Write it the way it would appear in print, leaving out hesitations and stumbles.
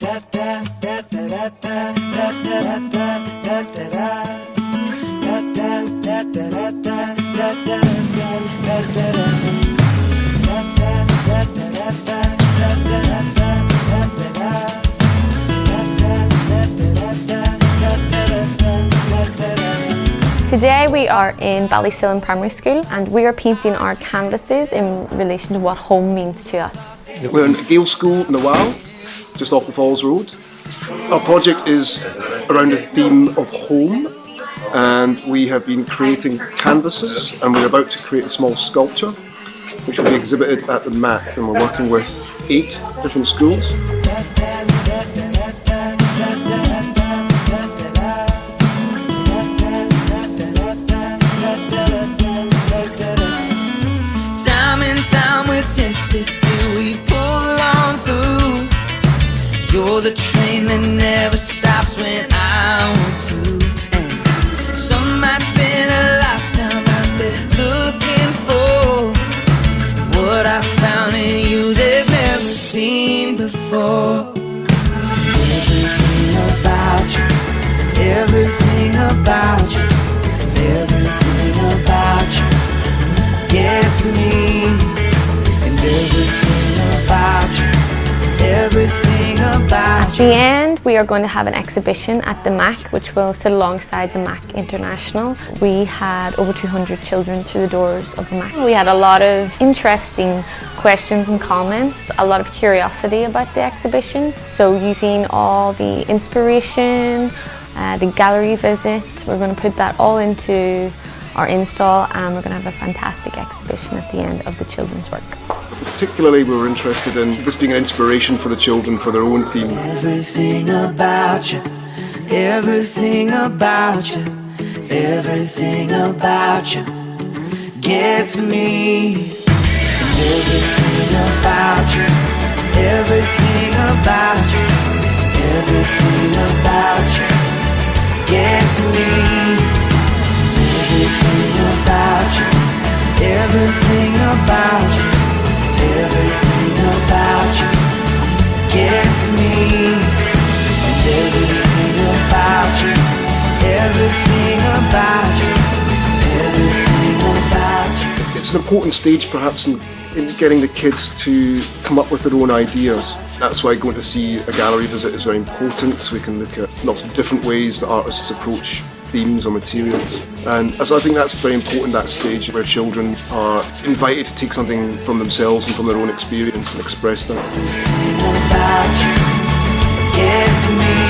Today we are in Ballysillan Primary School and we are painting our canvases in relation to what home means to us. We're in Gale School in the Wow, just off the Falls Road. Our project is around the theme of home, and we have been creating canvases, and we're about to create a small sculpture which will be exhibited at the MAC, and we're working with 8 different schools. Time and time we've tested, still we pull on through. You're the train that never stops when I want to. And some might spend a lifetime out there looking for what I found in you they've never seen before. Everything about you, everything about you, everything about you gets me, and everything about you, everything about At the end, we are going to have an exhibition at the MAC, which will sit alongside the MAC International. We had over 200 children through the doors of the MAC. We had a lot of interesting questions and comments, a lot of curiosity about the exhibition. So using all the inspiration, the gallery visits, we're going to put that all into our install, and we're going to have a fantastic exhibition at the end of the children's work. Particularly we were interested in this being an inspiration for the children for their own theme. Everything about you, everything about you, everything about you gets me. Everything about you, everything about you, everything about you gets me. Everything about you, everything about you, everything about you gets me. And everything about you, everything about you, everything about you. It's an important stage perhaps in getting the kids to come up with their own ideas. That's why going to see a gallery visit is very important, so we can look at lots of different ways that artists approach themes or materials. And so I think that's very important, that stage where children are invited to take something from themselves and from their own experience and express that. Everything about you gets me.